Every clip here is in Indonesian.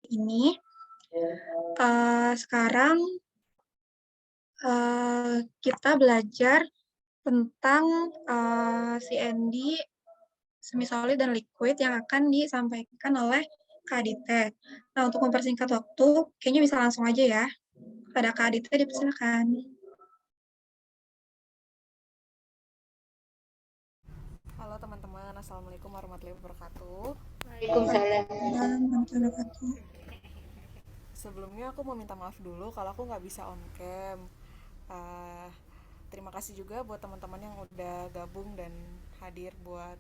ini. Sekarang kita belajar tentang CND, semi solid dan liquid yang akan disampaikan oleh Kak Adite. Nah, untuk mempersingkat waktu, kayaknya bisa langsung aja ya. Pada Kak Adite, dipersilakan. Halo teman-teman, Assalamualaikum warahmatullahi wabarakatuh. Waalaikumsalam. Warahmatullahi wabarakatuh. Sebelumnya aku mau minta maaf dulu kalau aku nggak bisa on cam. Uh, Terima kasih juga buat teman-teman yang udah gabung dan hadir buat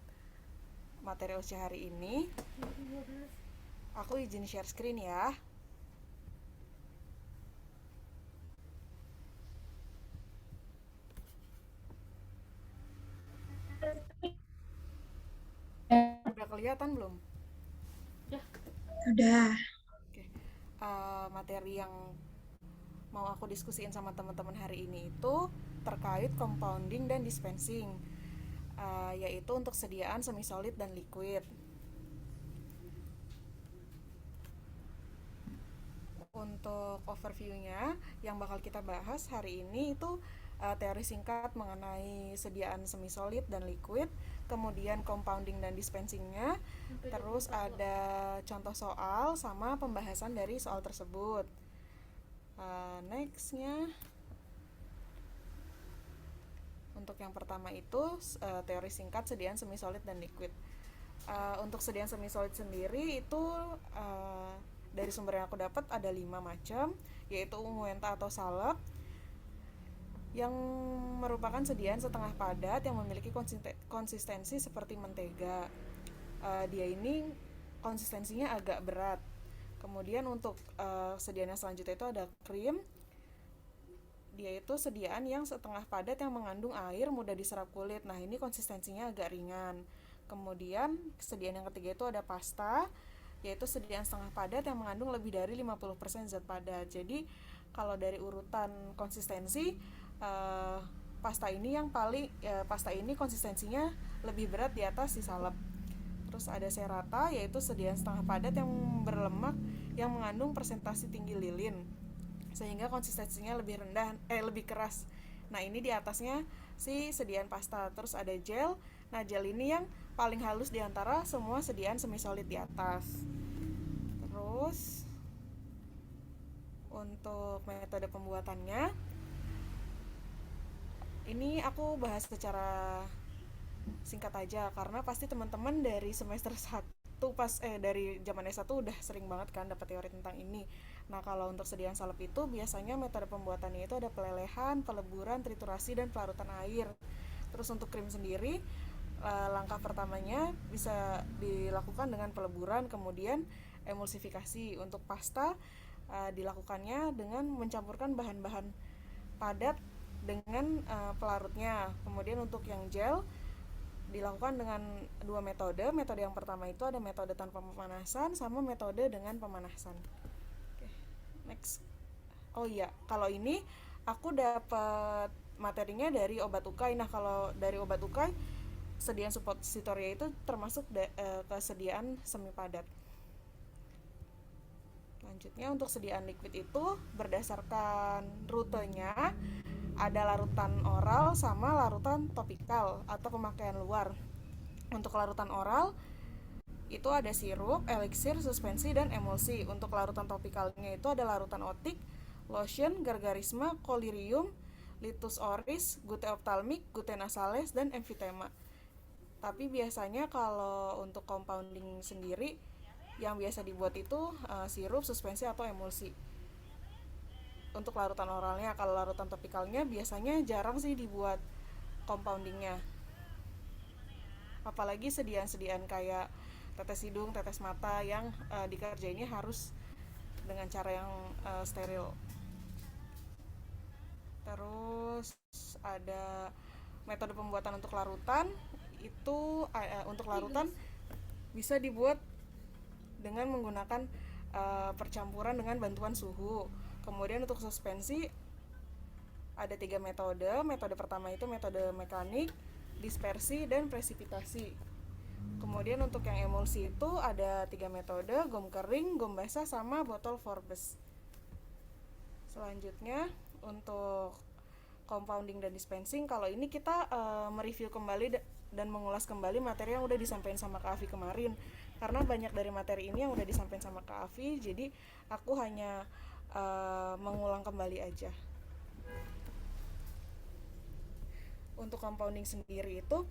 materi OC hari ini. Aku izin share screen ya. Udah kelihatan belum? Udah. Oke. Materi yang mau aku diskusiin sama teman-teman hari ini itu terkait compounding dan dispensing, yaitu untuk sediaan semi solid dan liquid. Untuk overview-nya yang bakal kita bahas hari ini itu teori singkat mengenai sediaan semi solid dan liquid, kemudian compounding dan dispensing-nya, terus ada contoh soal sama pembahasan dari soal tersebut. Next-nya, untuk yang pertama itu teori singkat sediaan semi solid dan liquid. Untuk sediaan semi solid sendiri itu dari sumber yang aku dapat ada 5 macam, yaitu unguenta atau salep yang merupakan sediaan setengah padat yang memiliki konsistensi seperti mentega. Dia ini konsistensinya agak berat. Kemudian untuk sediaan yang selanjutnya itu ada krim. Dia itu sediaan yang setengah padat yang mengandung air, mudah diserap kulit. Nah, ini konsistensinya agak ringan. Kemudian sediaan yang ketiga itu ada pasta, yaitu sediaan setengah padat yang mengandung lebih dari 50% zat padat. Jadi kalau dari urutan konsistensi, pasta ini konsistensinya lebih berat di atas si salep. Terus ada serata, yaitu sediaan setengah padat yang berlemak yang mengandung persentase tinggi lilin, sehingga konsistensinya lebih keras. Nah, ini di atasnya si sediaan pasta. Terus ada gel. Nah, gel ini yang paling halus di antara semua sediaan semi solid di atas. Terus untuk metode pembuatannya, ini aku bahas secara singkat aja karena pasti teman-teman dari semester 1 dari zaman S1 udah sering banget kan dapat teori tentang ini. Nah, kalau untuk sediaan salep itu biasanya metode pembuatannya itu ada pelelehan, peleburan, triturasi, dan pelarutan air. Terus untuk krim sendiri, langkah pertamanya bisa dilakukan dengan peleburan, kemudian emulsifikasi. Untuk pasta, dilakukannya dengan mencampurkan bahan-bahan padat dengan pelarutnya. Kemudian untuk yang gel dilakukan dengan dua metode. Metode yang pertama itu ada metode tanpa pemanasan sama metode dengan pemanasan. Oke, next. Oh iya, kalau ini aku dapat materinya dari obat ukai. Nah, kalau dari obat ukai, sediaan suppositoria itu termasuk kesediaan semi padat. Selanjutnya untuk sediaan liquid itu berdasarkan rutenya ada larutan oral sama larutan topikal atau pemakaian luar. Untuk larutan oral itu ada sirup, eliksir, suspensi, dan emulsi. Untuk larutan topikalnya itu ada larutan otik, lotion, gargarisma, kolirium, litus oris, gute ophthalmic, gute nasales, dan emfitema. Tapi biasanya kalau untuk compounding sendiri yang biasa dibuat itu sirup, suspensi, atau emulsi. Untuk larutan oralnya, kalau larutan topikalnya biasanya jarang sih dibuat compoundingnya. Apalagi sediaan-sediaan kayak tetes hidung, tetes mata yang dikerjainnya harus dengan cara yang steril. Terus ada metode pembuatan untuk larutan. Itu untuk larutan bisa dibuat dengan menggunakan percampuran dengan bantuan suhu. Kemudian untuk suspensi ada 3 metode. Metode pertama itu metode mekanik, dispersi, dan presipitasi. Kemudian untuk yang emulsi itu ada 3 metode, gom kering, gom basah, sama botol Forbes. Selanjutnya untuk compounding dan dispensing, kalau ini kita mereview kembali dan mengulas kembali materi yang udah disampaikan sama Kak Afi kemarin. Karena banyak dari materi ini yang udah disampaikan sama Kak Afi, jadi aku hanya mengulang kembali aja. Untuk compounding sendiri itu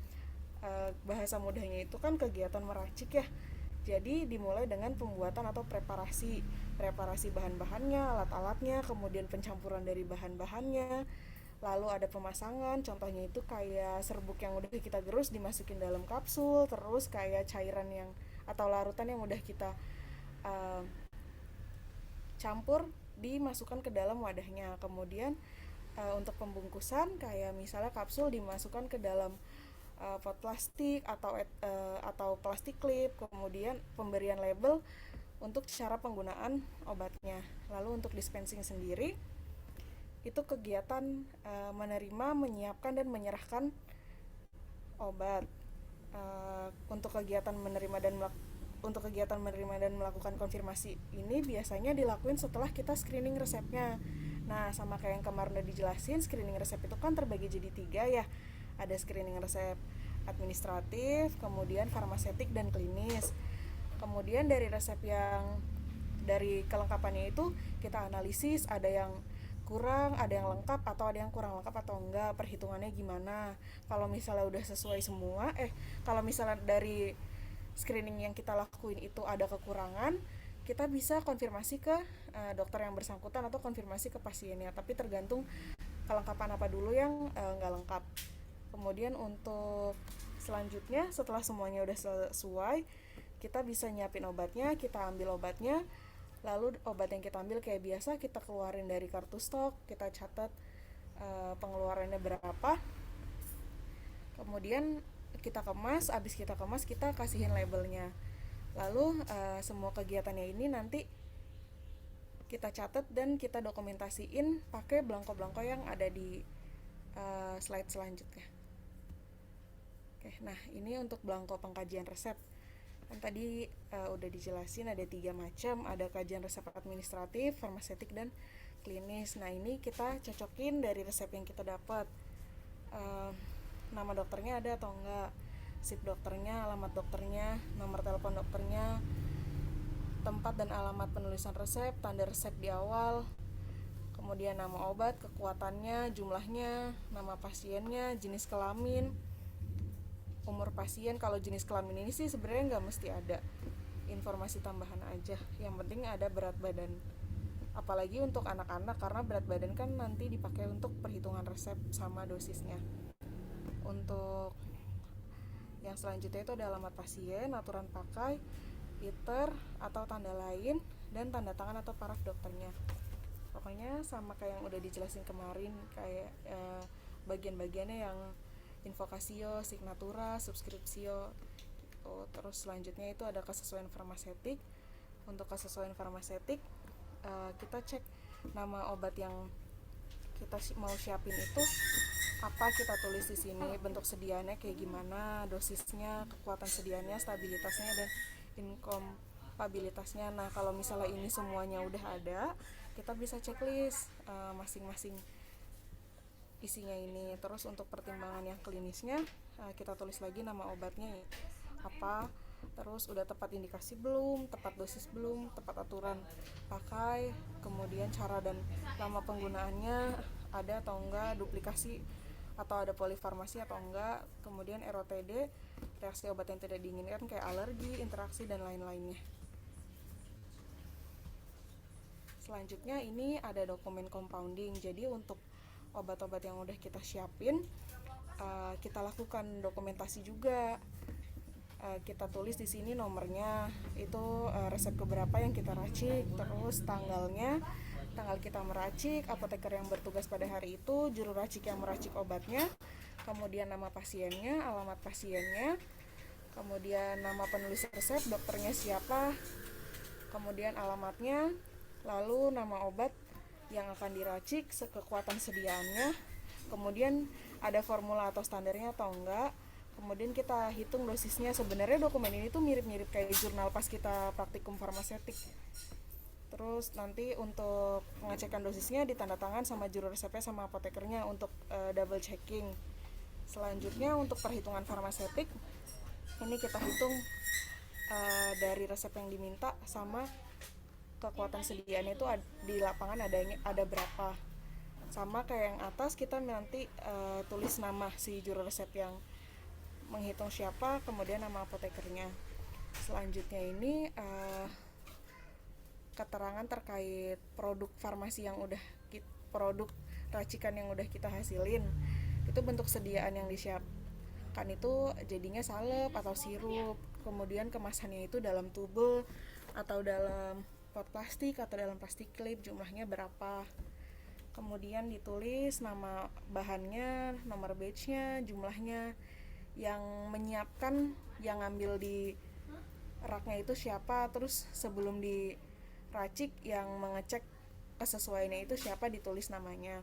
bahasa mudahnya itu kan kegiatan meracik ya. Jadi dimulai dengan pembuatan atau preparasi bahan-bahannya, alat-alatnya, kemudian pencampuran dari bahan-bahannya, lalu ada pemasangan, contohnya itu kayak serbuk yang udah kita gerus dimasukin dalam kapsul, terus kayak cairan yang atau larutan yang udah kita uh, campur dimasukkan ke dalam wadahnya. Kemudian untuk pembungkusan kayak misalnya kapsul dimasukkan ke dalam pot plastik atau plastik clip, kemudian pemberian label untuk cara penggunaan obatnya. Lalu untuk dispensing sendiri itu kegiatan menerima, menyiapkan dan menyerahkan obat. Untuk kegiatan menerima dan melakukan konfirmasi ini biasanya dilakuin setelah kita screening resepnya. Nah, sama kayak yang kemarin udah dijelasin, screening resep itu kan terbagi jadi 3 ya. Ada screening resep administratif, kemudian farmasetik dan klinis. Kemudian dari resep yang dari kelengkapannya itu kita analisis, ada yang kurang, ada yang lengkap atau ada yang kurang lengkap atau enggak, perhitungannya gimana. Kalau misalnya udah sesuai semua, kalau misalnya dari screening yang kita lakuin itu ada kekurangan, kita bisa konfirmasi ke dokter yang bersangkutan atau konfirmasi ke pasiennya, tapi tergantung kelengkapan apa dulu yang nggak lengkap. Kemudian untuk selanjutnya setelah semuanya udah sesuai, kita bisa nyiapin obatnya, kita ambil obatnya. Lalu obat yang kita ambil kayak biasa kita keluarin dari kartu stok, kita catat pengeluarannya berapa. Kemudian kita kemas, abis kita kemas kita kasihin labelnya. Lalu semua kegiatannya ini nanti kita catat dan kita dokumentasiin pakai belangko-belangko yang ada di slide selanjutnya. Oke, nah ini untuk belangko pengkajian resep. Kan tadi udah dijelasin ada 3 macam, ada kajian resep administratif, farmasetik, dan klinis. Nah ini kita cocokin dari resep yang kita dapat. Nama dokternya ada atau enggak, sip dokternya, alamat dokternya, nomor telepon dokternya, tempat dan alamat penulisan resep, tanda resep di awal, kemudian nama obat, kekuatannya, jumlahnya, nama pasiennya, jenis kelamin, umur pasien. Kalau jenis kelamin ini sih sebenarnya nggak mesti ada, informasi tambahan aja, yang penting ada berat badan. Apalagi untuk anak-anak karena berat badan kan nanti dipakai untuk perhitungan resep sama dosisnya. Untuk yang selanjutnya itu ada alamat pasien, aturan pakai, ITER atau tanda lain, dan tanda tangan atau paraf dokternya. Pokoknya sama kayak yang udah dijelasin kemarin, kayak bagian-bagiannya yang invokasio, signatura, subskripsio. Terus selanjutnya itu ada kesesuaian farmasetik. Untuk kesesuaian farmasetik kita cek nama obat yang kita mau siapin itu apa, kita tulis di sini bentuk sediaannya kayak gimana, dosisnya, kekuatan sediaannya, stabilitasnya, dan inkompabilitasnya. Nah kalau misalnya ini semuanya udah ada, kita bisa checklist masing-masing isinya ini. Terus untuk pertimbangan yang klinisnya kita tulis lagi nama obatnya apa, terus udah tepat indikasi belum, tepat dosis belum, tepat aturan pakai, kemudian cara dan lama penggunaannya ada atau enggak, duplikasi atau ada polifarmasi atau enggak, kemudian ROTD, reaksi obat yang tidak diinginkan kayak alergi, interaksi, dan lain-lainnya. Selanjutnya ini ada dokumen compounding. Jadi untuk obat-obat yang udah kita siapin, kita lakukan dokumentasi juga. Kita tulis di sini nomornya, itu resep keberapa yang kita racik, terus tanggalnya, tanggal kita meracik, apoteker yang bertugas pada hari itu, juru racik yang meracik obatnya, kemudian nama pasiennya, alamat pasiennya, kemudian nama penulis resep, dokternya siapa, kemudian alamatnya, lalu nama obat yang akan diracik, kekuatan sediaannya, kemudian ada formula atau standarnya atau enggak, Kemudian kita hitung dosisnya. Sebenarnya dokumen ini tuh mirip-mirip kayak jurnal pas kita praktikum farmaseutik. Terus nanti untuk pengecekan dosisnya ditanda tangan sama juru resepnya sama apotekernya untuk double checking. Selanjutnya untuk perhitungan farmaseutik, ini kita hitung dari resep yang diminta sama kekuatan sediaannya itu di lapangan ada berapa. Sama kayak yang atas, kita nanti tulis nama si juru resep yang menghitung siapa, kemudian nama apotekernya. Selanjutnya ini keterangan terkait produk farmasi yang udah produk racikan yang udah kita hasilin. Itu bentuk sediaan yang disiapkan itu jadinya salep atau sirup. Kemudian kemasannya itu dalam tubel atau dalam pot plastik atau dalam plastik klip, jumlahnya berapa. Kemudian ditulis nama bahannya, nomor batchnya, jumlahnya. Yang menyiapkan, yang ngambil di raknya itu siapa, terus sebelum diracik yang mengecek kesesuaiannya itu siapa, ditulis namanya.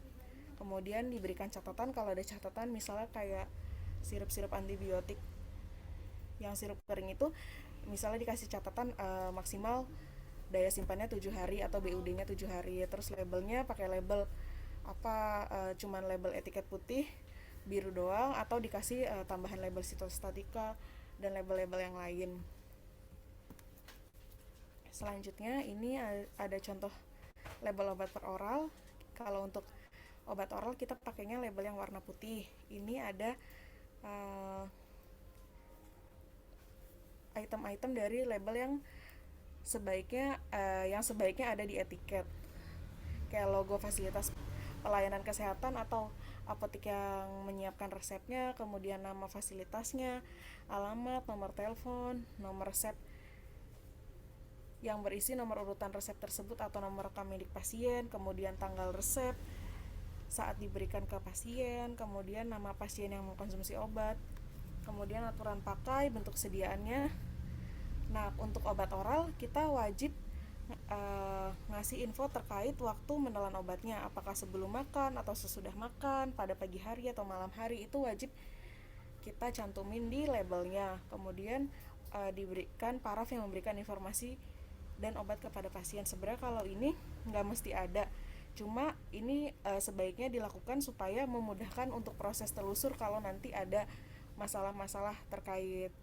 Kemudian diberikan catatan kalau ada catatan, misalnya kayak sirup-sirup antibiotik yang sirup kering itu misalnya dikasih catatan maksimal daya simpannya 7 hari atau BUD-nya 7 hari. Terus labelnya pakai label apa, cuman label etiket putih biru doang atau dikasih tambahan label sitostatika dan label-label yang lain. Selanjutnya ini ada contoh label obat per oral. Kalau untuk obat oral kita pakainya label yang warna putih. Ini ada item-item dari label yang sebaiknya ada di etiket, kayak logo fasilitas pelayanan kesehatan atau apotek yang menyiapkan resepnya, kemudian nama fasilitasnya, alamat, nomor telepon, nomor resep yang berisi nomor urutan resep tersebut atau nomor rekam medik pasien, kemudian tanggal resep saat diberikan ke pasien, kemudian nama pasien yang mengkonsumsi obat, kemudian aturan pakai, bentuk sediaannya. Nah, untuk obat oral kita wajib ngasih info terkait waktu menelan obatnya, apakah sebelum makan atau sesudah makan, pada pagi hari atau malam hari, itu wajib kita cantumin di labelnya. Kemudian diberikan paraf yang memberikan informasi dan obat kepada pasien. Sebenarnya kalau ini nggak mesti ada, cuma ini sebaiknya dilakukan supaya memudahkan untuk proses telusur kalau nanti ada masalah-masalah terkait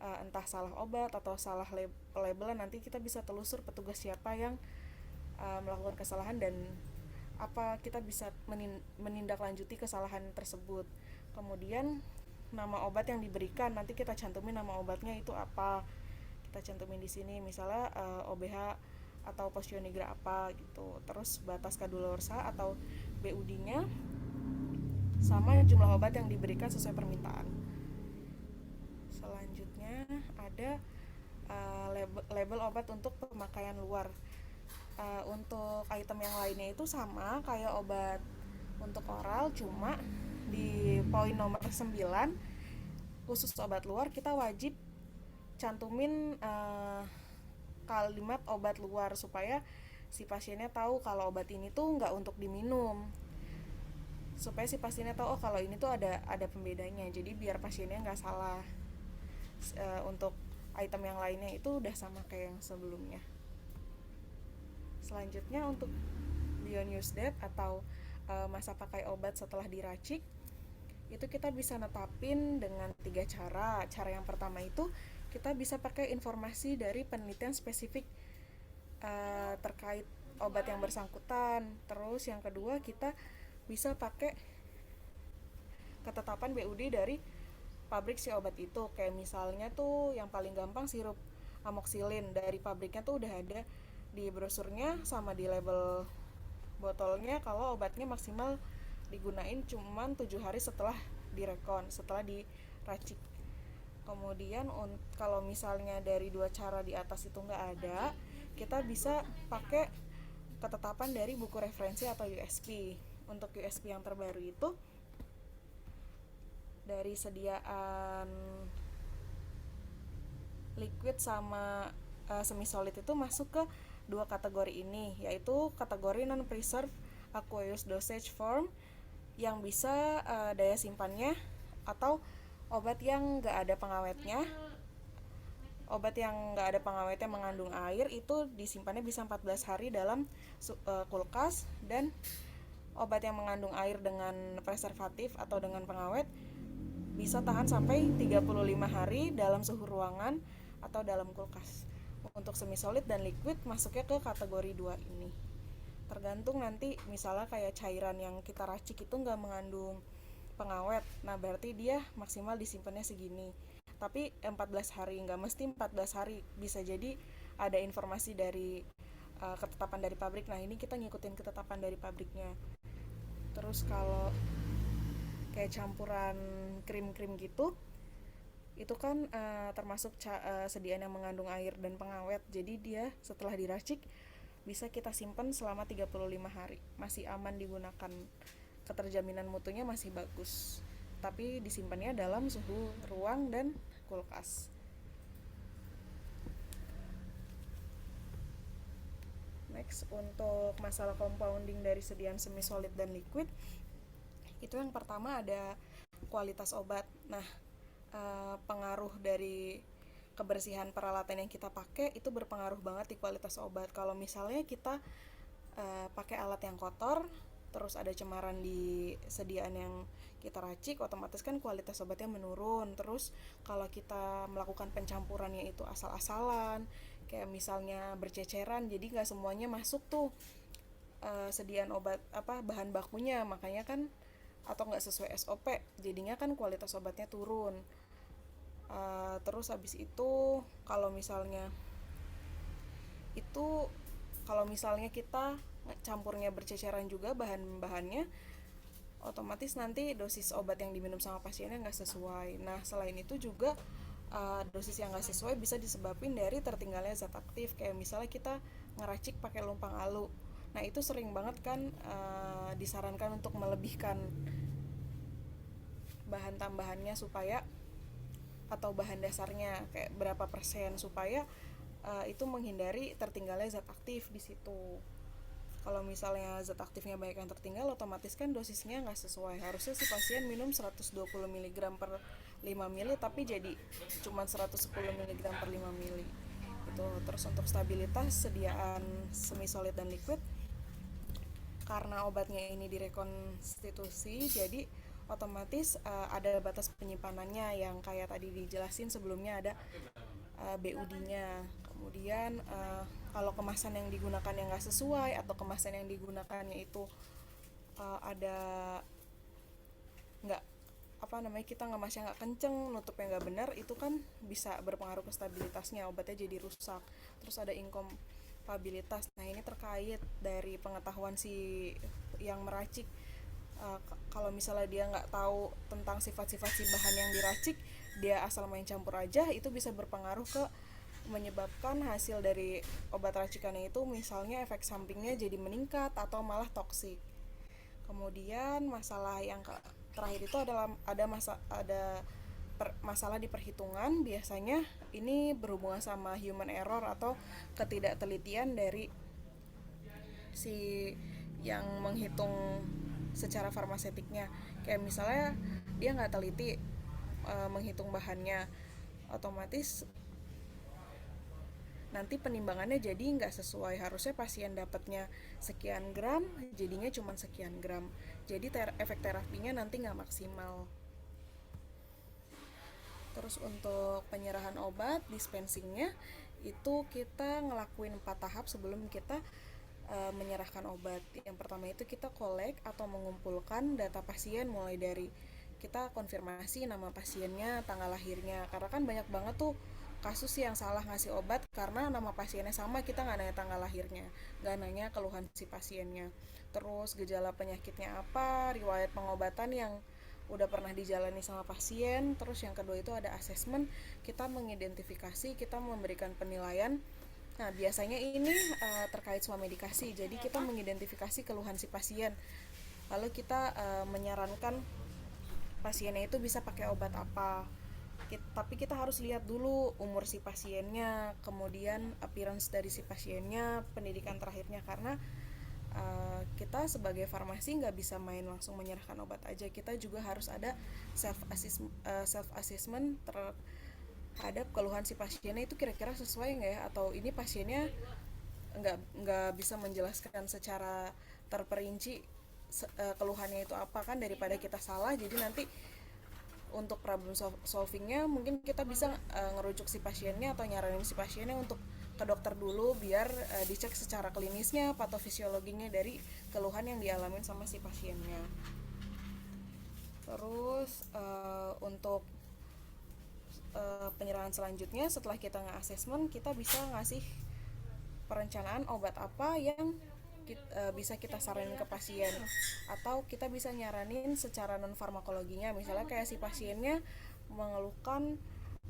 entah salah obat atau salah labelan, nanti kita bisa telusur petugas siapa yang melakukan kesalahan dan apa kita bisa menindaklanjuti kesalahan tersebut. Kemudian nama obat yang diberikan, nanti kita cantumin nama obatnya itu apa, kita cantumin di sini misalnya OBH atau Posionigra apa gitu. Terus batas kadaluarsa atau BUD-nya sama jumlah obat yang diberikan sesuai permintaan. Selanjutnya ada label obat untuk pemakaian luar. Untuk item yang lainnya itu sama kayak obat untuk oral, cuma di poin nomor 9 khusus obat luar kita wajib cantumin kalimat obat luar supaya si pasiennya tahu kalau obat ini tuh nggak untuk diminum, supaya si pasiennya tahu kalau ini tuh ada pembedanya, jadi biar pasiennya nggak salah. Untuk item yang lainnya itu udah sama kayak yang sebelumnya. Selanjutnya untuk beyond use date atau masa pakai obat setelah diracik, itu kita bisa netapin dengan 3 cara. Cara yang pertama itu kita bisa pakai informasi dari penelitian spesifik terkait obat yang bersangkutan. Terus yang kedua kita bisa pakai ketetapan BUD dari pabrik si obat itu, kayak misalnya tuh yang paling gampang sirup amoxicillin, dari pabriknya tuh udah ada di brosurnya sama di label botolnya kalau obatnya maksimal digunain cuman 7 hari setelah direkon, setelah diracik. Kemudian kalau misalnya dari 2 cara di atas itu nggak ada, kita bisa pakai ketetapan dari buku referensi atau USP. Untuk USP yang terbaru itu dari sediaan liquid sama semi solid itu masuk ke 2 kategori ini, yaitu kategori non preserved aqueous dosage form yang bisa daya simpannya atau Obat yang nggak ada pengawetnya, obat yang nggak ada pengawetnya mengandung air itu disimpannya bisa 14 hari dalam kulkas, dan obat yang mengandung air dengan preservatif atau dengan pengawet bisa tahan sampai 35 hari dalam suhu ruangan atau dalam kulkas. Untuk semi solid dan liquid masuknya ke kategori 2 ini. Tergantung nanti misalnya kayak cairan yang kita racik itu nggak mengandung pengawet, nah berarti dia maksimal disimpannya segini. Tapi 14 hari, nggak mesti 14 hari, bisa jadi ada informasi dari ketetapan dari pabrik. Nah ini kita ngikutin ketetapan dari pabriknya. Terus kalau kayak campuran krim-krim gitu, itu kan termasuk sediaan yang mengandung air dan pengawet. Jadi dia setelah diracik bisa kita simpan selama 35 hari. Masih aman digunakan. Keterjaminan mutunya masih bagus. Tapi disimpannya dalam suhu ruang dan kulkas. Next, untuk masalah compounding dari sediaan semi solid dan liquid, itu yang pertama ada kualitas obat. Nah, pengaruh dari kebersihan peralatan yang kita pakai itu berpengaruh banget di kualitas obat. Kalau misalnya kita pakai alat yang kotor, terus ada cemaran di sediaan yang kita racik, otomatis kan kualitas obatnya menurun. Terus kalau kita melakukan pencampurannya itu asal-asalan, kayak misalnya berceceran, jadi nggak semuanya masuk tuh sediaan obat bahan bakunya, makanya kan atau nggak sesuai SOP, jadinya kan kualitas obatnya turun. Terus habis itu kalau misalnya itu kalau misalnya kita campurnya berceceran juga bahan-bahannya, otomatis nanti dosis obat yang diminum sama pasiennya nggak sesuai. Nah selain itu juga dosis yang nggak sesuai bisa disebabkan dari tertinggalnya zat aktif, kayak misalnya kita ngeracik pakai lumpang alu. Nah itu sering banget kan disarankan untuk melebihkan bahan tambahannya supaya, atau bahan dasarnya kayak berapa persen, supaya itu menghindari tertinggalnya zat aktif di situ. Kalau misalnya zat aktifnya banyak yang tertinggal, otomatis kan dosisnya nggak sesuai. Harusnya si pasien minum 120 mg per 5 ml, tapi jadi cuma 110 mg per 5 ml. Itu. Terus untuk stabilitas sediaan semi solid dan liquid, karena obatnya ini direkonstitusi, jadi otomatis ada batas penyimpanannya yang kayak tadi dijelasin sebelumnya, ada BUD-nya. Kemudian kalau kemasan yang digunakan yang nggak sesuai, atau kemasan yang digunakannya itu ada nggak kita ngemasnya nggak kenceng, nutupnya nggak benar, itu kan bisa berpengaruh ke stabilitasnya, obatnya jadi rusak. Terus ada inkompatibilitas. Nah ini terkait dari pengetahuan si yang meracik. Kalau misalnya dia nggak tahu tentang sifat-sifat si bahan yang diracik, dia asal main campur aja, itu bisa berpengaruh ke menyebabkan hasil dari obat racikannya itu misalnya efek sampingnya jadi meningkat atau malah toksik. Kemudian masalah yang terakhir itu adalah masalah di perhitungan. Biasanya ini berhubungan sama human error atau ketidaktelitian dari si yang menghitung secara farmaseutiknya. Kayak misalnya dia nggak teliti menghitung bahannya, otomatis nanti penimbangannya jadi nggak sesuai. Harusnya pasien dapatnya sekian gram, jadinya cuma sekian gram, jadi efek terapinya nanti nggak maksimal. Terus untuk penyerahan obat, dispensingnya itu kita ngelakuin 4 tahap sebelum kita menyerahkan obat. Yang pertama itu kita kolek atau mengumpulkan data pasien, mulai dari kita konfirmasi nama pasiennya, tanggal lahirnya, karena kan banyak banget tuh kasus yang salah ngasih obat karena nama pasiennya sama, kita nggak nanya tanggal lahirnya, nggak nanya keluhan si pasiennya. Terus gejala penyakitnya apa, riwayat pengobatan yang udah pernah dijalani sama pasien. Terus yang kedua itu ada asesmen, kita mengidentifikasi, kita memberikan penilaian. Nah biasanya ini terkait sama medikasi, jadi kita mengidentifikasi keluhan si pasien, lalu kita menyarankan pasiennya itu bisa pakai obat apa. Tapi kita harus lihat dulu umur si pasiennya, kemudian appearance dari si pasiennya, pendidikan terakhirnya, karena Kita sebagai farmasi nggak bisa main langsung menyerahkan obat aja, kita juga harus ada self assessment terhadap keluhan si pasiennya itu kira-kira sesuai nggak ya, atau ini pasiennya nggak bisa menjelaskan secara terperinci keluhannya itu apa, kan daripada kita salah jadi nanti untuk problem solvingnya mungkin kita bisa ngerujuk si pasiennya atau nyaranin si pasiennya untuk ke dokter dulu biar dicek secara klinisnya patofisiologinya dari keluhan yang dialamin sama si pasiennya. Terus untuk penyerahan selanjutnya setelah kita nge-assessment, kita bisa ngasih perencanaan obat apa yang bisa kita saranin ke pasien, atau kita bisa nyaranin secara non farmakologinya, misalnya kayak si pasiennya mengeluhkan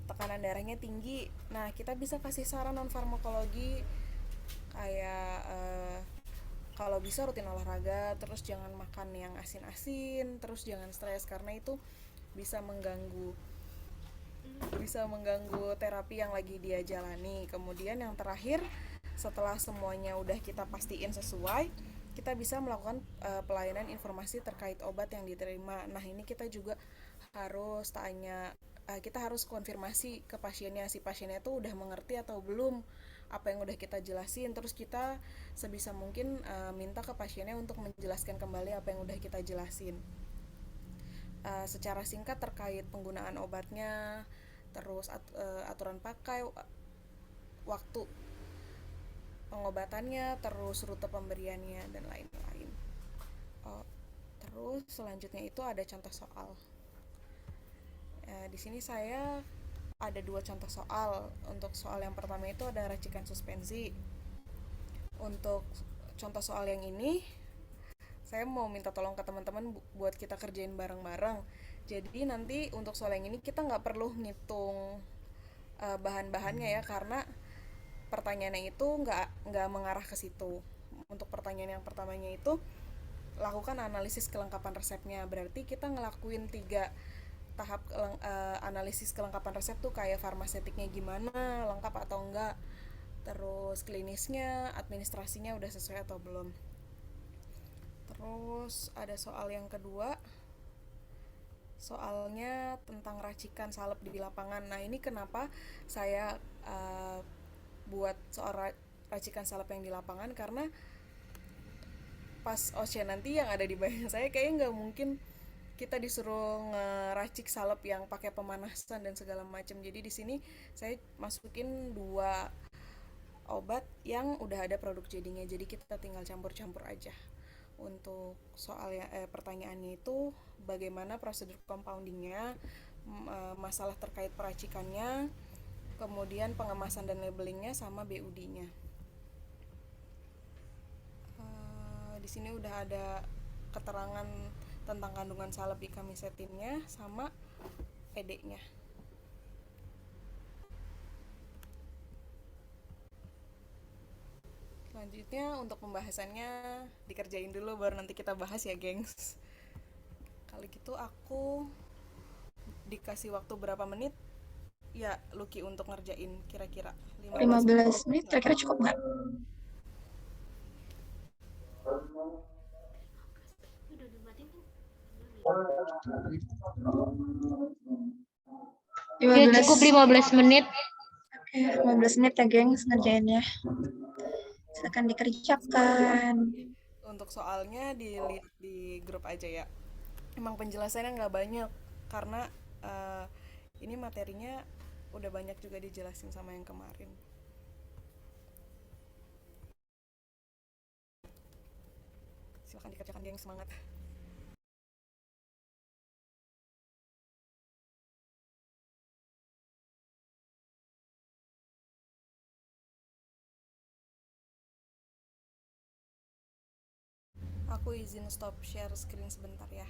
tekanan darahnya tinggi, nah kita bisa kasih saran non farmakologi kayak kalau bisa rutin olahraga, terus jangan makan yang asin-asin, terus jangan stres karena itu bisa mengganggu bisa mengganggu terapi yang lagi dia jalani. Kemudian yang terakhir, setelah semuanya udah kita pastiin sesuai, kita bisa melakukan pelayanan informasi terkait obat yang diterima. Nah, ini kita juga harus tanya, kita harus konfirmasi ke pasiennya, si pasiennya tuh udah mengerti atau belum apa yang udah kita jelasin. Terus kita sebisa mungkin minta ke pasiennya untuk menjelaskan kembali apa yang udah kita jelasin. Secara singkat terkait penggunaan obatnya, terus aturan pakai, waktu pengobatannya, terus rute pemberiannya dan lain-lain. Oh, terus selanjutnya itu ada contoh soal. Di sini saya ada dua contoh soal. Untuk soal yang pertama itu ada racikan suspensi. Untuk contoh soal yang ini saya mau minta tolong ke teman-teman buat kita kerjain bareng-bareng. Jadi nanti untuk soal yang ini kita nggak perlu ngitung bahan-bahannya ya, karena pertanyaannya itu nggak mengarah ke situ. Untuk pertanyaan yang pertamanya itu lakukan analisis kelengkapan resepnya. Berarti kita ngelakuin 3 tahap analisis kelengkapan resep tuh, kayak farmasetiknya gimana, lengkap atau enggak, terus klinisnya, administrasinya udah sesuai atau belum. Terus ada soal yang kedua, soalnya tentang racikan salep di lapangan. Nah, ini kenapa saya buat soal racikan salep yang di lapangan, karena pas ocean nanti yang ada di bayangan saya kayaknya nggak mungkin kita disuruh ngeracik salep yang pakai pemanasan dan segala macam. Jadi di sini saya masukin 2 obat yang udah ada produk jadinya, jadi kita tinggal campur-campur aja. Untuk soal pertanyaannya itu bagaimana prosedur compoundingnya, masalah terkait peracikannya, kemudian pengemasan dan labelingnya, sama BUD-nya. Di sini udah ada keterangan tentang kandungan salep di kamisetinnya sama ED-nya. Selanjutnya untuk pembahasannya dikerjain dulu baru nanti kita bahas ya, gengs. Kali gitu aku dikasih waktu berapa menit ya Lucky untuk ngerjain, kira-kira 15 menit 15 menit kira-kira cukup nggak? Ya 15. cukup 15 menit. Oke, 15 menit ya, gengs, ngerjainnya. Silakan dikerjakan. Untuk soalnya dilihat di grup aja ya. Emang penjelasannya nggak banyak karena uh, ini materinya udah banyak juga dijelasin sama yang kemarin. Silahkan dikerjakan, geng, semangat. Aku izin stop share screen sebentar ya.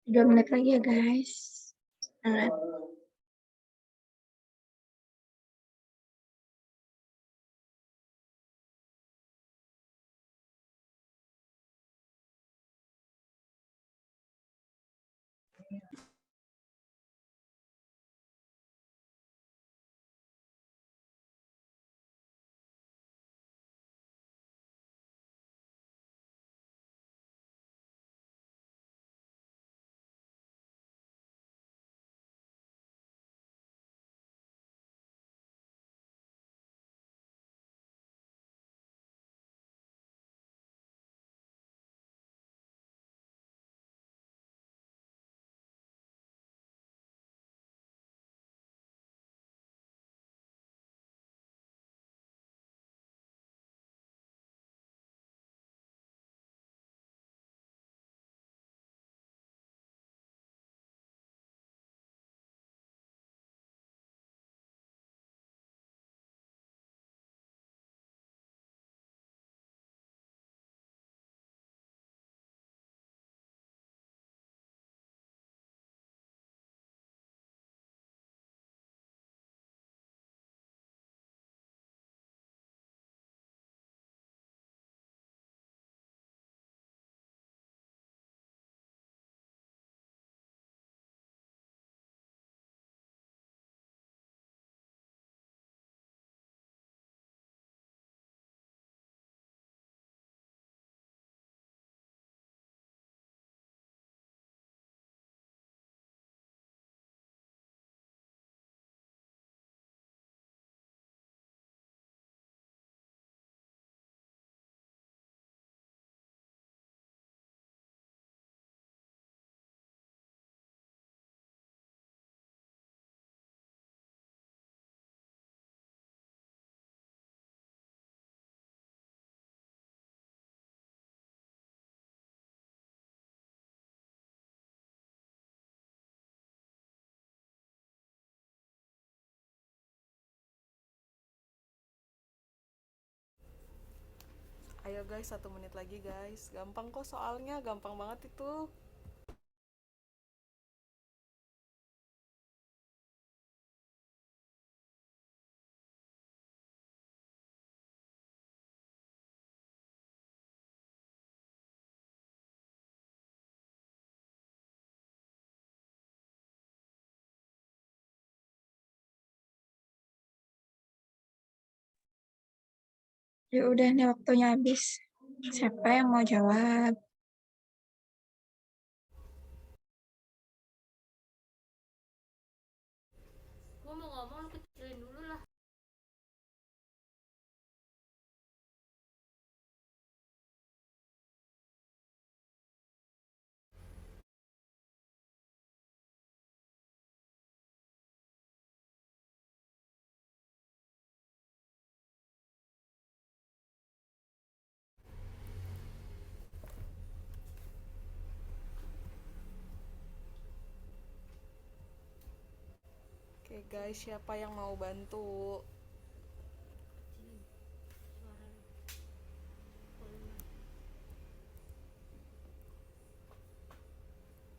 2 menit lagi ya guys. Semangat. Ayo guys, 1 menit lagi guys. Gampang kok soalnya, gampang banget itu. Ya udah nih waktunya habis. Siapa yang mau jawab? Gue mau ngomong lu kecilin dulu lah. Oke guys, siapa yang mau bantu? Kecilin suara lu, volume.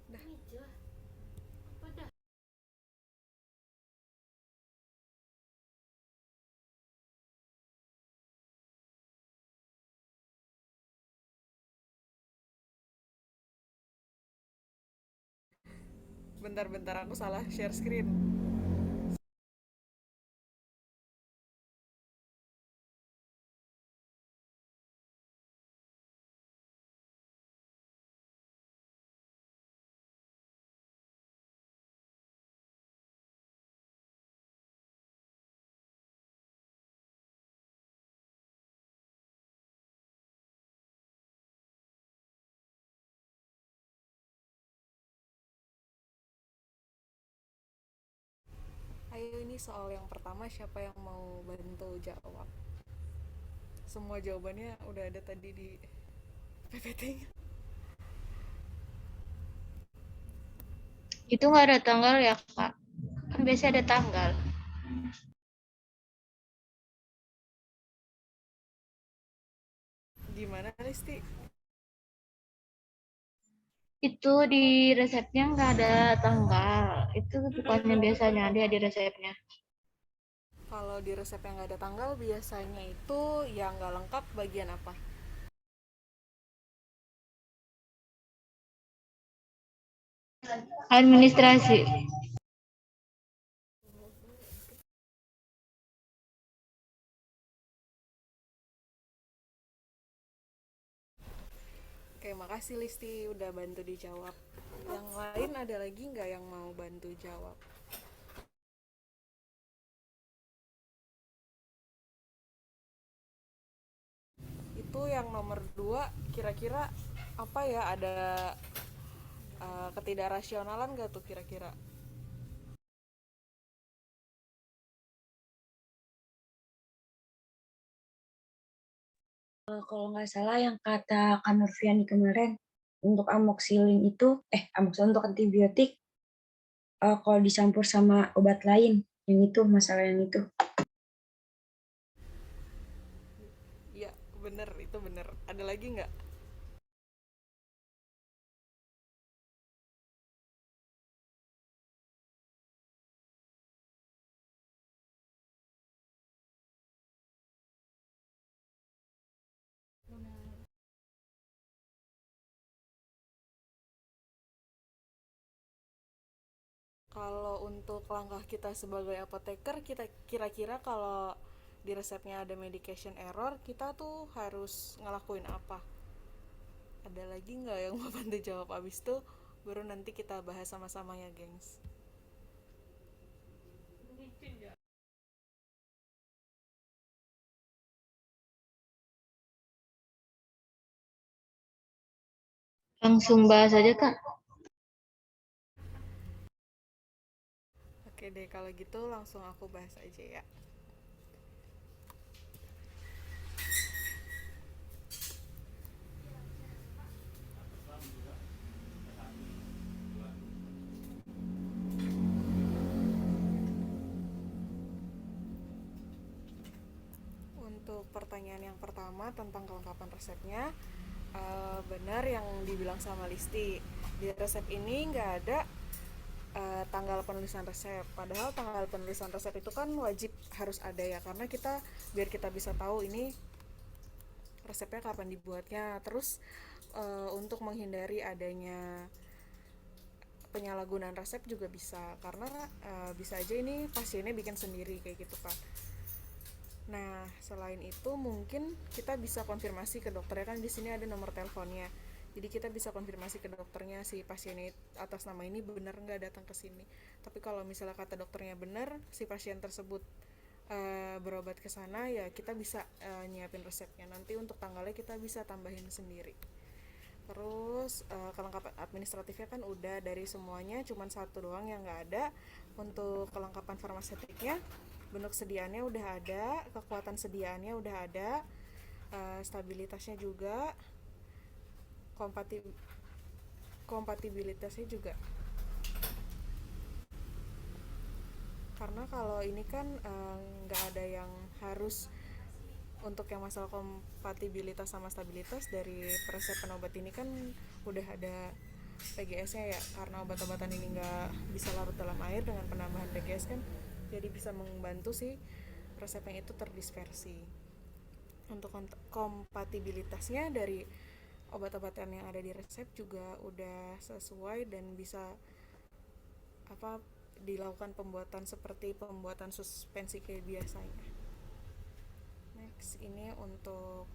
Dah. Meja apa dah? Bentar-bentar, aku salah share screen. Ayo, ini soal yang pertama, siapa yang mau bantu jawab? Semua jawabannya udah ada tadi di PPT-nya. Itu nggak ada tanggal ya, Kak? Kan biasanya ada tanggal. Gimana, Listi? Itu di resepnya nggak ada tanggal. Itu bukannya biasanya ada di resepnya. Kalau di resep yang nggak ada tanggal biasanya itu yang nggak lengkap bagian apa? Administrasi. Oke, makasih Listi udah bantu dijawab. Yang lain ada lagi nggak yang mau bantu jawab? Itu yang nomor 2 kira-kira apa ya, ada ketidakrasionalan nggak tuh kira-kira? Kalau nggak salah yang kata Kak Nurfiani kemarin, untuk amoxilin itu, amoxilin untuk antibiotik, kalau dicampur sama obat lain, yang itu, masalah yang itu. Iya, bener, itu bener. Ada lagi nggak? Kalau untuk langkah kita sebagai apoteker, kita kira-kira kalau di resepnya ada medication error, kita tuh harus ngelakuin apa? Ada lagi nggak yang mau bantu jawab? Abis itu baru nanti kita bahas sama-sama ya, gengs. Langsung bahas aja, Kak. Oke deh, kalau gitu langsung aku bahas aja ya. Untuk pertanyaan yang pertama tentang kelengkapan resepnya, benar yang dibilang sama Listi. Di resep ini nggak ada tanggal penulisan resep. Padahal tanggal penulisan resep itu kan wajib harus ada ya, karena kita biar kita bisa tahu ini resepnya kapan dibuatnya. Terus untuk menghindari adanya penyalahgunaan resep juga bisa, karena bisa aja ini pasiennya bikin sendiri kayak gitu kan. Nah, selain itu mungkin kita bisa konfirmasi ke dokternya, kan di sini ada nomor teleponnya. Jadi kita bisa konfirmasi ke dokternya si pasiennya atas nama ini benar nggak datang ke sini. Tapi kalau misalnya kata dokternya benar, si pasien tersebut berobat ke sana, ya kita bisa nyiapin resepnya. Nanti untuk tanggalnya kita bisa tambahin sendiri. Terus kelengkapan administratifnya kan udah dari semuanya, cuman satu doang yang nggak ada. Untuk kelengkapan farmaseutiknya, bentuk sediaannya udah ada, kekuatan sediaannya udah ada, stabilitasnya juga, kompatibilitasnya juga. Karena kalau ini kan nggak ada yang harus, untuk yang masalah kompatibilitas sama stabilitas dari peresepan obat ini kan udah ada PGS-nya ya, karena obat-obatan ini nggak bisa larut dalam air, dengan penambahan PGS kan jadi bisa membantu si resepnya itu terdispersi. Untuk kompatibilitasnya dari obat-obatan yang ada di resep juga udah sesuai dan bisa dilakukan pembuatan seperti pembuatan suspensi kayak biasanya. Next, ini untuk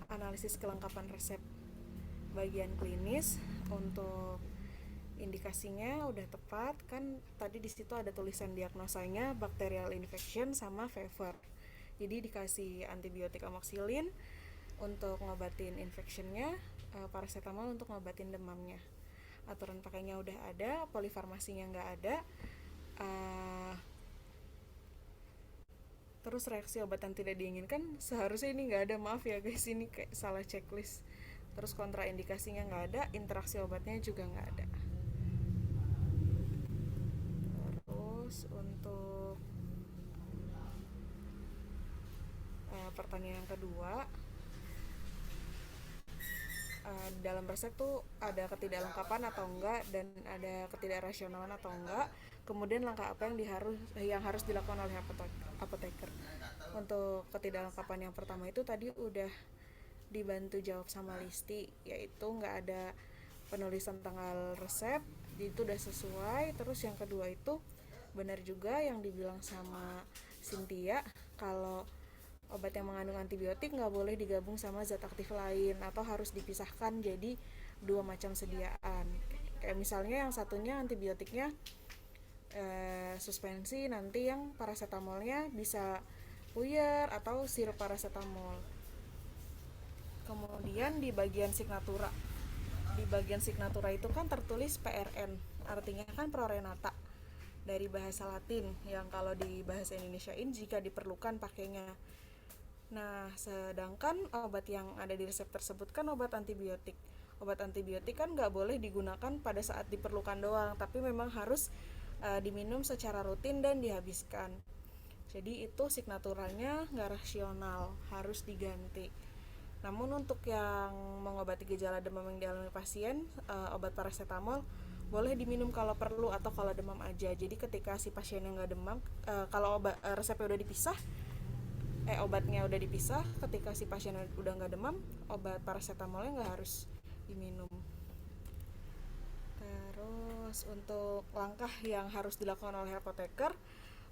analisis kelengkapan resep bagian klinis. Untuk indikasinya udah tepat kan, tadi di situ ada tulisan diagnosanya bacterial infection sama fever. Jadi dikasih antibiotik amoxicillin untuk ngobatin infectionnya, paracetamol untuk ngobatin demamnya. Aturan pakainya udah ada, polifarmasinya nggak ada. Terus reaksi obat yang tidak diinginkan seharusnya ini nggak ada, maaf ya guys, ini kayak salah checklist. Terus kontraindikasinya nggak ada, interaksi obatnya juga nggak ada. Terus untuk pertanyaan yang kedua, dalam resep tuh ada ketidaklengkapan atau enggak dan ada ketidakrasionalan atau enggak. Kemudian langkah apa yang harus dilakukan oleh apoteker. Untuk ketidaklengkapan yang pertama itu tadi udah dibantu jawab sama Listi, yaitu nggak ada penulisan tanggal resep, itu udah sesuai. Terus yang kedua itu benar juga yang dibilang sama Cynthia, kalau obat yang mengandung antibiotik nggak boleh digabung sama zat aktif lain atau harus dipisahkan jadi 2 macam sediaan. Kayak misalnya yang satunya antibiotiknya suspensi, nanti yang paracetamolnya bisa puyer atau sirup paracetamol. Kemudian di bagian signatura itu kan tertulis PRN, artinya kan Prorenata, dari bahasa Latin yang kalau di bahasa Indonesiain jika diperlukan pakainya. Nah, sedangkan obat yang ada di resep tersebut kan obat antibiotik. Obat antibiotik kan nggak boleh digunakan pada saat diperlukan doang, tapi memang harus diminum secara rutin dan dihabiskan. Jadi itu signaturanya nggak rasional, harus diganti. Namun untuk yang mengobati gejala demam yang dialami pasien, obat paracetamol boleh diminum kalau perlu atau kalau demam aja. Jadi ketika si pasien yang nggak demam, kalau resepnya udah dipisah, obatnya udah dipisah, ketika si pasien udah nggak demam, obat paracetamolnya nggak harus diminum. Terus untuk langkah yang harus dilakukan oleh apoteker,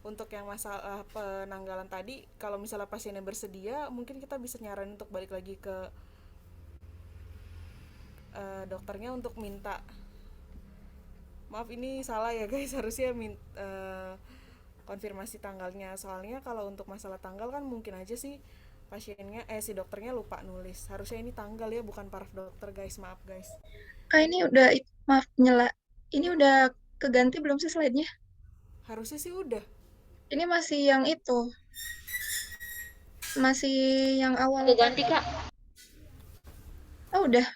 untuk yang masalah penanggalan tadi, kalau misalnya pasiennya bersedia, mungkin kita bisa nyaranin untuk balik lagi ke dokternya untuk minta, maaf ini salah ya guys, harusnya konfirmasi tanggalnya. Soalnya kalau untuk masalah tanggal kan mungkin aja sih pasiennya si dokternya lupa nulis. Harusnya ini tanggal ya, bukan paraf dokter guys, maaf guys. Ini udah, maaf nyela. Ini udah keganti belum sih slide-nya? Harusnya sih udah. Ini masih yang itu. Masih yang awal. Udah ganti Kak. Oh, udah.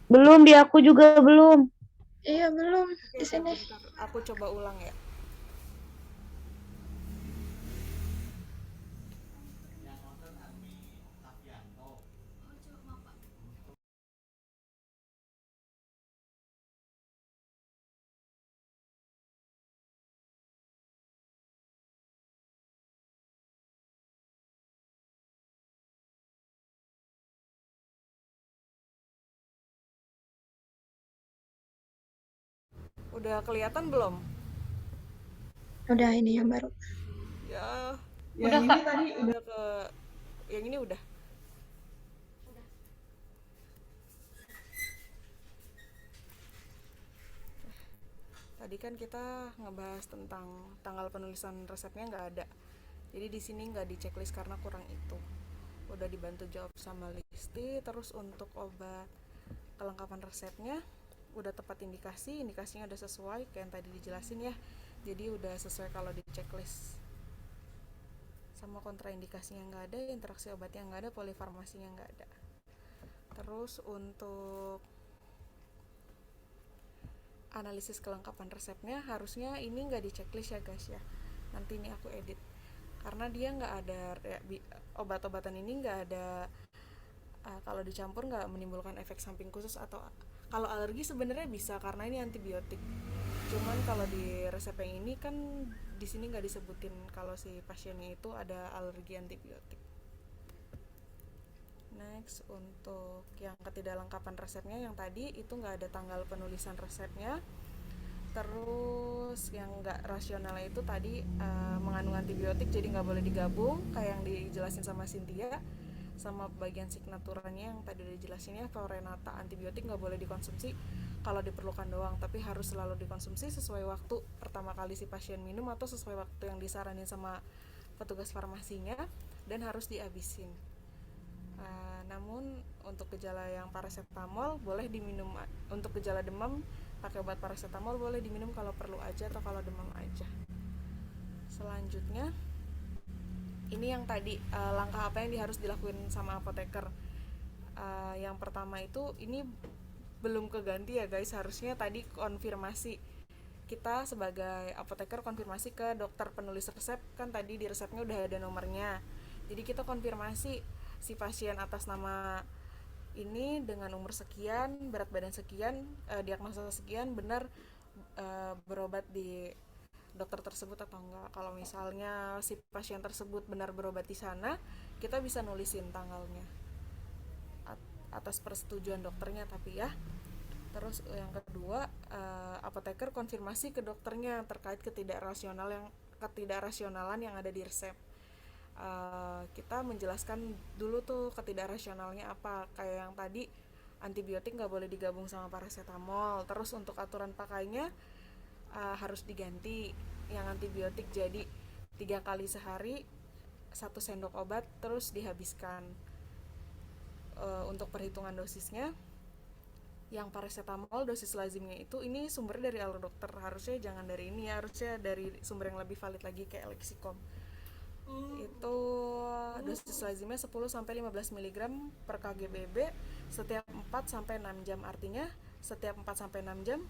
Belum, di aku juga belum. Iya, belum. Oke, Di sini. bentar. Aku coba ulang ya. Udah kelihatan belum? Udah, ini yang baru. Ya, Udah yang Kak. ini tadi udah ke yang ini udah. Tadi kan kita ngebahas tentang tanggal penulisan resepnya nggak ada. Jadi di sini nggak di checklist karena kurang itu. Udah dibantu jawab sama Listi. Terus untuk obat kelengkapan resepnya udah tepat indikasi, indikasinya udah sesuai kayak yang tadi dijelasin ya. Jadi udah sesuai kalau di checklist. Sama kontraindikasinya nggak ada, interaksi obatnya nggak ada, polifarmasinya nggak ada. Terus untuk analisis kelengkapan resepnya harusnya ini nggak di checklist ya guys ya, nanti ini aku edit karena dia nggak ada obat-obatan ini nggak ada kalau dicampur nggak menimbulkan efek samping khusus, atau kalau alergi sebenarnya bisa karena ini antibiotik, cuman kalau di resep yang ini kan di sini nggak disebutin kalau si pasiennya itu ada alergi antibiotik. Next, untuk yang ketidaklengkapan resepnya yang tadi itu nggak ada tanggal penulisan resepnya. Terus yang nggak rasionalnya itu tadi mengandung antibiotik jadi nggak boleh digabung kayak yang dijelasin sama Cynthia. Sama bagian signaturanya yang tadi udah dijelasin ya, Prorenata, antibiotik nggak boleh dikonsumsi kalau diperlukan doang, tapi harus selalu dikonsumsi sesuai waktu pertama kali si pasien minum atau sesuai waktu yang disaranin sama petugas farmasinya, dan harus dihabisin. Namun untuk gejala yang paracetamol boleh diminum, untuk gejala demam pakai obat paracetamol boleh diminum kalau perlu aja atau kalau demam aja. Selanjutnya ini yang tadi langkah apa yang harus dilakuin sama apoteker. Yang pertama itu ini belum keganti ya guys, harusnya tadi konfirmasi, kita sebagai apoteker konfirmasi ke dokter penulis resep, kan tadi di resepnya udah ada nomornya, jadi kita konfirmasi si pasien atas nama ini dengan umur sekian, berat badan sekian, diagnosa sekian benar berobat di dokter tersebut atau enggak. Kalau misalnya si pasien tersebut benar berobat di sana, kita bisa nulisin tanggalnya atas persetujuan dokternya tapi ya. Terus yang kedua, apoteker konfirmasi ke dokternya terkait ketidakrasionalan yang ada di resep. Kita menjelaskan dulu tuh ketidakrasionalnya apa, kayak yang tadi antibiotik nggak boleh digabung sama paracetamol. Terus untuk aturan pakainya harus diganti yang antibiotik jadi 3 kali sehari 1 sendok obat terus dihabiskan. Untuk perhitungan dosisnya, yang paracetamol dosis lazimnya itu ini sumbernya dari alur dokter, harusnya jangan dari ini ya, harusnya dari sumber yang lebih valid lagi kayak Lexicom. Itu dosis lazimnya 10-15 mg per kgbb setiap 4-6 jam, artinya setiap 4-6 jam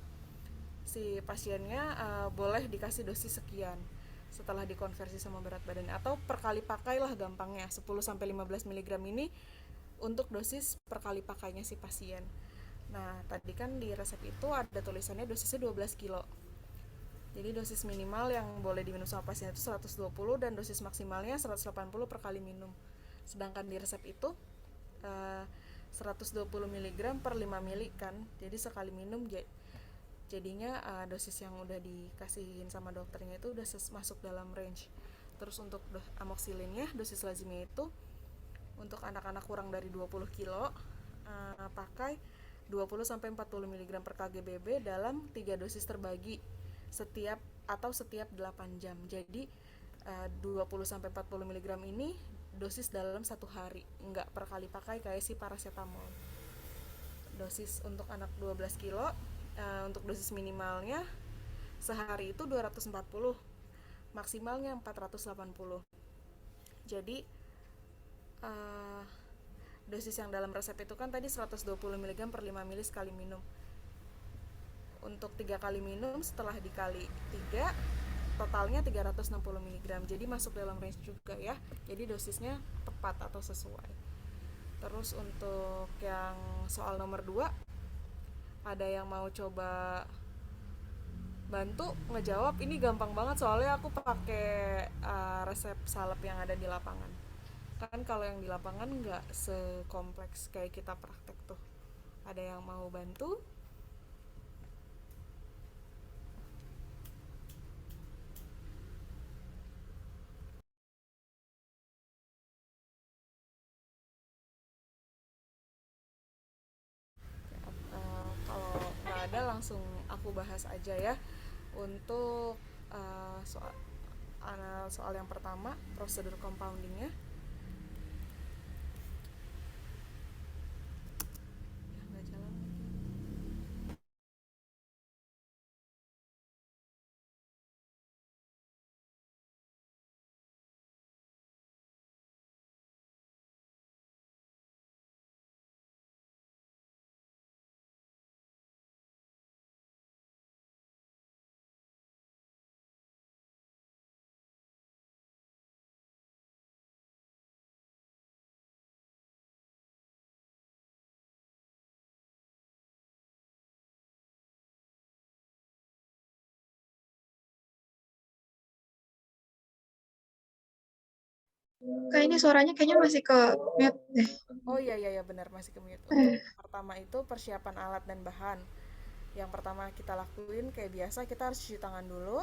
si pasiennya boleh dikasih dosis sekian setelah dikonversi sama berat badan, atau per kali pakai lah gampangnya. 10-15 mg ini untuk dosis per kali pakainya si pasien. Nah, tadi kan di resep itu ada tulisannya dosisnya 12 kilo. Jadi dosis minimal yang boleh diminum sama pasien itu 120 dan dosis maksimalnya 180 per kali minum. Sedangkan di resep itu 120 mg per 5 ml kan. Jadi sekali minum jadinya dosis yang udah dikasihin sama dokternya itu udah masuk dalam range. Terus untuk amoksilinnya dosis lazimnya itu untuk anak-anak kurang dari 20 kilo pakai 20-40 mg per kgbb dalam 3 dosis terbagi setiap 8 jam. Jadi 20-40 mg ini dosis dalam 1 hari, enggak per kali pakai kayak si paracetamol. Dosis untuk anak 12 kilo untuk dosis minimalnya sehari itu 240, maksimalnya 480. Jadi dosis yang dalam resep itu kan tadi 120 mg per 5 ml sekali minum. Untuk 3 kali minum setelah dikali 3 totalnya 360 mg. Jadi masuk dalam range juga ya. Jadi dosisnya tepat atau sesuai. Terus untuk yang soal nomor 2, ada yang mau coba bantu ngejawab? Ini gampang banget soalnya aku pakai resep salep yang ada di lapangan. Kan kalau yang di lapangan nggak sekompleks kayak kita praktek tuh. Ada yang mau bantu? Kalau nggak ada langsung aku bahas aja ya. Untuk soal yang pertama, prosedur compoundingnya. Nggak jalan. Kak, ini suaranya kayaknya masih ke mute deh. Oh iya benar, masih ke mute. Untuk pertama itu persiapan alat dan bahan. Yang pertama kita lakuin kayak biasa, kita harus cuci tangan dulu.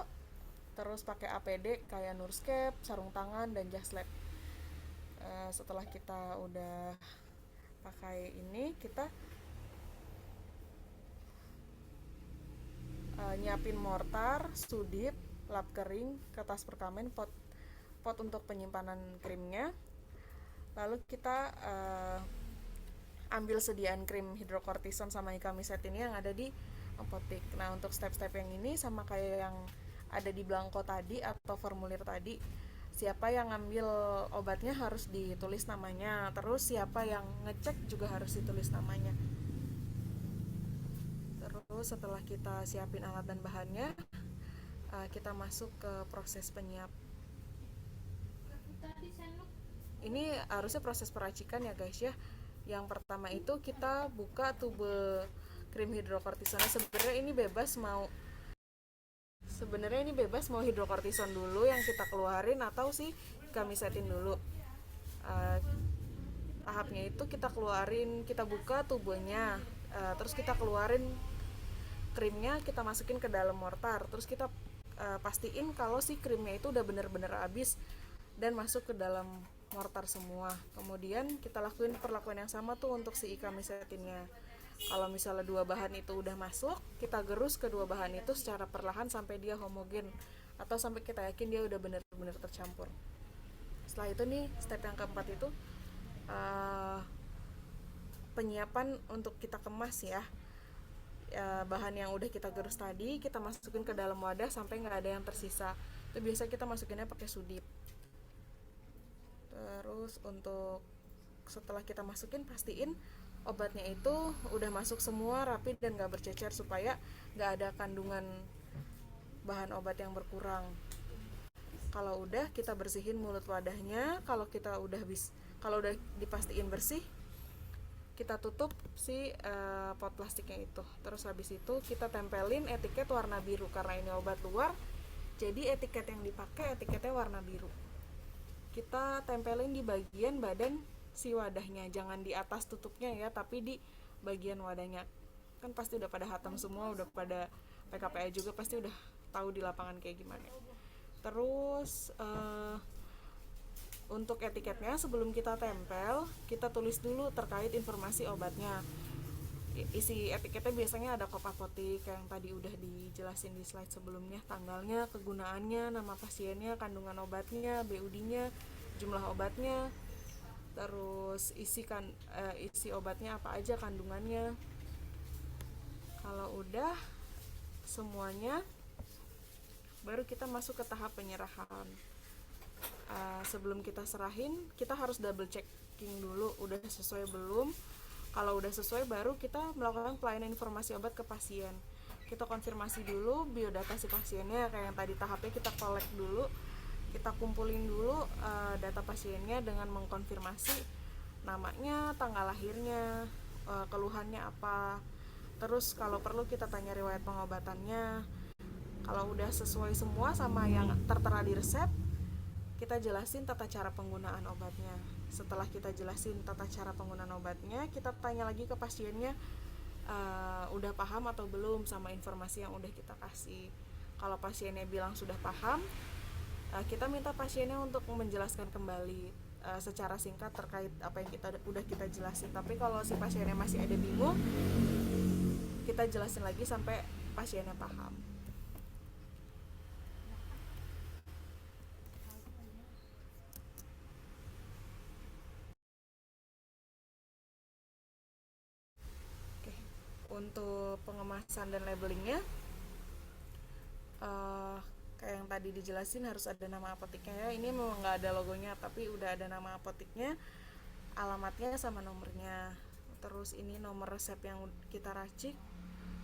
Terus pakai APD kayak Nurscape, sarung tangan dan jas lab. Setelah kita udah pakai ini, kita nyiapin mortar, sudip, lap kering, kertas perkamen, pot untuk penyimpanan krimnya. Lalu kita ambil sediaan krim hidrokortison sama ikamiset ini yang ada di apotek. Nah, untuk step-step yang ini sama kayak yang ada di belangko tadi atau formulir tadi. Siapa yang ngambil obatnya harus ditulis namanya. Terus siapa yang ngecek juga harus ditulis namanya. Terus setelah kita siapin alat dan bahannya, kita masuk ke proses ini harusnya proses peracikan ya guys ya. Yang pertama itu kita buka tube krim hidrokortison. Sebenarnya ini bebas mau hidrokortison dulu yang kita keluarin atau si kamisetin dulu. Tahapnya itu kita buka tubenya, terus kita keluarin krimnya, kita masukin ke dalam mortar, terus kita pastiin kalau si krimnya itu udah bener-bener habis dan masuk ke dalam mortar semua. Kemudian kita lakuin perlakuan yang sama tuh untuk si kamisetinnya. Kalau misalnya 2 bahan itu udah masuk, kita gerus kedua bahan itu secara perlahan sampai dia homogen atau sampai kita yakin dia udah bener-bener tercampur. Setelah itu nih, step yang keempat itu penyiapan untuk kita kemas ya. Bahan yang udah kita gerus tadi kita masukin ke dalam wadah sampai nggak ada yang tersisa. Itu biasa kita masukinnya pakai sudip. Terus untuk setelah kita masukin, pastiin obatnya itu udah masuk semua rapi dan nggak bercecer supaya nggak ada kandungan bahan obat yang berkurang. Kalau udah, kita bersihin mulut wadahnya. Kalau udah dipastiin bersih, kita tutup si pot plastiknya itu. Terus habis itu kita tempelin etiket warna biru karena ini obat luar. Jadi etiket yang dipakai etiketnya warna biru. Kita tempelin di bagian badan si wadahnya, jangan di atas tutupnya ya, tapi di bagian wadahnya. Kan pasti udah pada hatam semua, udah pada PKPA juga pasti udah tahu di lapangan kayak gimana. Terus untuk etiketnya sebelum kita tempel, kita tulis dulu terkait informasi obatnya. Isi etiketnya biasanya ada kop apotik yang tadi udah dijelasin di slide sebelumnya, tanggalnya, kegunaannya, nama pasiennya, kandungan obatnya, BUD-nya, jumlah obatnya, terus isi obatnya apa aja kandungannya. Kalau udah semuanya, baru kita masuk ke tahap penyerahan. Sebelum kita serahin, kita harus double checking dulu udah sesuai belum. Kalau udah sesuai, baru kita melakukan pelayanan informasi obat ke pasien. Kita konfirmasi dulu biodata si pasiennya, kayak yang tadi tahapnya kita collect dulu, kita kumpulin dulu data pasiennya dengan mengkonfirmasi namanya, tanggal lahirnya, keluhannya apa. Terus kalau perlu kita tanya riwayat pengobatannya. Kalau udah sesuai semua sama yang tertera di resep, kita jelasin tata cara penggunaan obatnya. Setelah kita jelasin tata cara penggunaan obatnya, kita tanya lagi ke pasiennya udah paham atau belum sama informasi yang udah kita kasih. Kalau pasiennya bilang sudah paham, kita minta pasiennya untuk menjelaskan kembali secara singkat terkait apa yang udah kita jelasin. Tapi kalau si pasiennya masih ada bingung, kita jelasin lagi sampai pasiennya paham. Untuk pengemasan dan labelingnya, kayak yang tadi dijelasin harus ada nama apoteknya ya. Ini memang nggak ada logonya, tapi udah ada nama apoteknya, alamatnya sama nomornya. Terus ini nomor resep yang kita racik,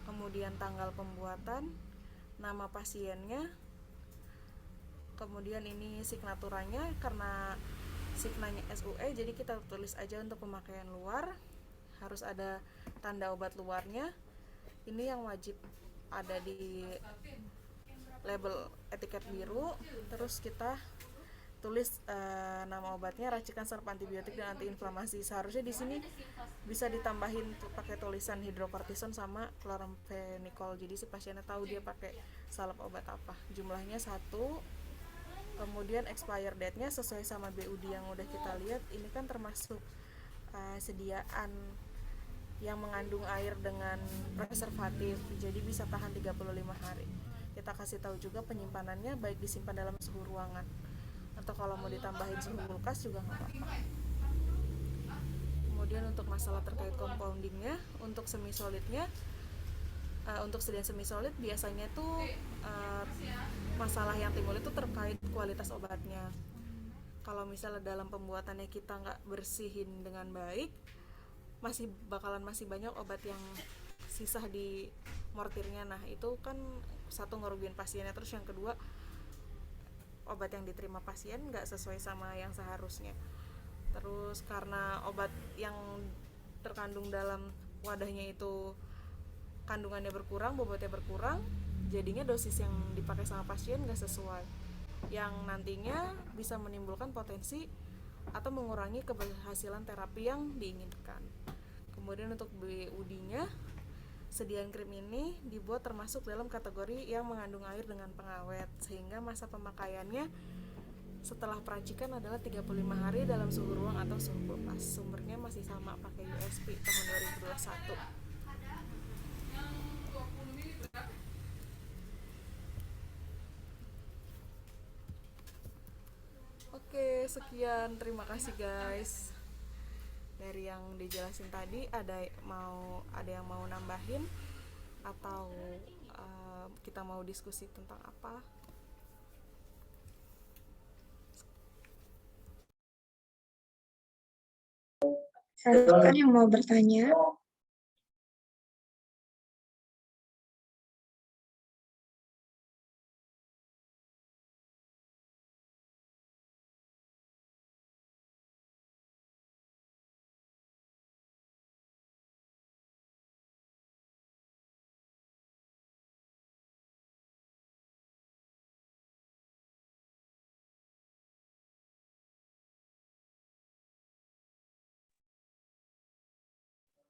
kemudian tanggal pembuatan, nama pasiennya, kemudian ini signaturanya. Karena signanya SUE, jadi kita tulis aja untuk pemakaian luar. Harus ada tanda obat luarnya. Ini yang wajib ada di label etiket biru. Terus kita tulis nama obatnya, racikan sirup antibiotik dan antiinflamasi. Seharusnya di sini bisa ditambahin pakai tulisan hidrokortison sama chloramphenicol. Jadi si pasiennya tahu dia pakai salep obat apa. Jumlahnya 1. Kemudian expire date-nya sesuai sama BUD yang udah kita lihat. Ini kan termasuk sediaan yang mengandung air dengan preservatif, jadi bisa tahan 35 hari. Kita kasih tahu juga penyimpanannya, baik disimpan dalam suhu ruangan atau kalau mau ditambahin suhu kulkas juga nggak apa-apa. Kemudian untuk masalah terkait compoundingnya, untuk semi solidnya, untuk sediaan semi solid biasanya tuh masalah yang timbul itu terkait kualitas obatnya. Kalau misalnya dalam pembuatannya kita nggak bersihin dengan baik, masih banyak obat yang sisa di mortirnya. Nah itu kan satu ngerugiin pasiennya, terus yang kedua obat yang diterima pasien nggak sesuai sama yang seharusnya. Terus karena obat yang terkandung dalam wadahnya itu kandungannya berkurang, bobotnya berkurang, jadinya dosis yang dipakai sama pasien nggak sesuai, yang nantinya bisa menimbulkan potensi atau mengurangi keberhasilan terapi yang diinginkan. Kemudian untuk BUD-nya, sediaan krim ini dibuat termasuk dalam kategori yang mengandung air dengan pengawet, sehingga masa pemakaiannya setelah peracikan adalah 35 hari dalam suhu ruang atau suhu kulkas. Sumbernya masih sama, pakai USP tahun 2021. Oke, sekian. Terima kasih guys. Dari yang dijelasin tadi, ada yang mau nambahin atau kita mau diskusi tentang apa? Silakan yang mau bertanya.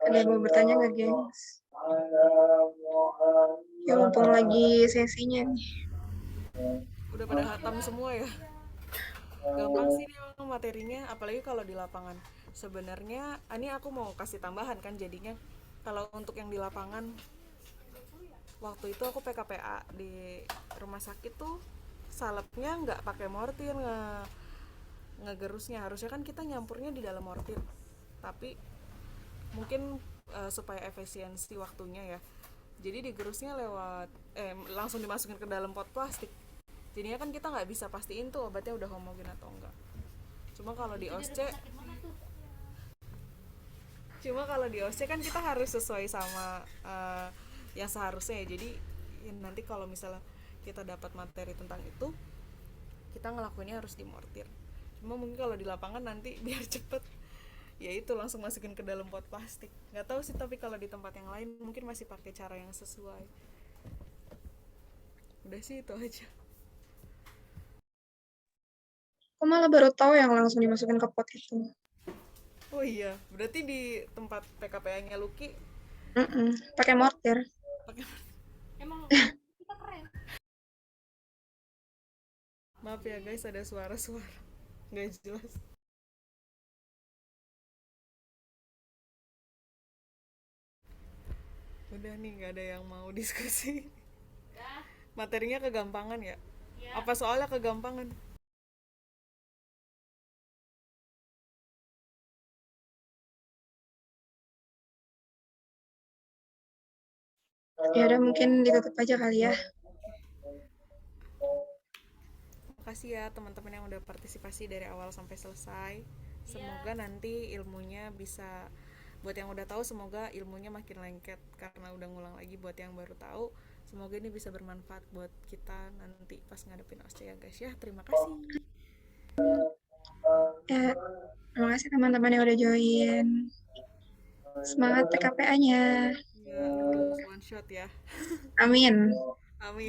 Ada yang mau bertanya nggak, gengs? Ya, mumpung lagi sesinya nih. Udah pada hatam semua ya. Gampang sih memang materinya, apalagi kalau di lapangan. Sebenarnya ini aku mau kasih tambahan kan, jadinya kalau untuk yang di lapangan, waktu itu aku PKPA di rumah sakit tuh salepnya nggak pakai mortir, ngegerusnya harusnya kan kita nyampurnya di dalam mortir, tapi mungkin supaya efisiensi waktunya ya, jadi digerusnya lewat langsung dimasukin ke dalam pot plastik. Jadinya kan kita nggak bisa pastiin tuh obatnya udah homogen atau enggak. Cuma kalau di OSC kan kita harus sesuai sama yang seharusnya ya. Jadi ya nanti kalau misalnya kita dapat materi tentang itu, kita ngelakuinnya harus di mortir. Cuma mungkin kalau di lapangan nanti biar cepet, ya itu langsung masukin ke dalam pot plastik. Nggak tahu sih, tapi kalau di tempat yang lain mungkin masih pakai cara yang sesuai. Udah sih itu aja. Aku malah baru tahu yang langsung dimasukin ke pot itu. Oh iya, berarti di tempat PKPA-nya Lucky Pakai mortir. pakai. Emang kita keren. Maaf ya guys, ada suara-suara nggak jelas. Udah nih, nggak ada yang mau diskusi. Dah. Materinya kegampangan ya? Ya. Apa soalnya kegampangan? Ya udah, mungkin ditutup aja kali ya. Makasih ya teman-teman yang udah partisipasi dari awal sampai selesai. Semoga nanti ilmunya bisa, buat yang udah tahu semoga ilmunya makin lengket karena udah ngulang lagi. Buat yang baru tahu, semoga ini bisa bermanfaat buat kita nanti pas ngadepin OSCE ya guys ya. Terima kasih. Ya, terima kasih teman-teman yang udah join. Semangat PKPA-nya. Ya, lulus one shot ya. Amin. Amin.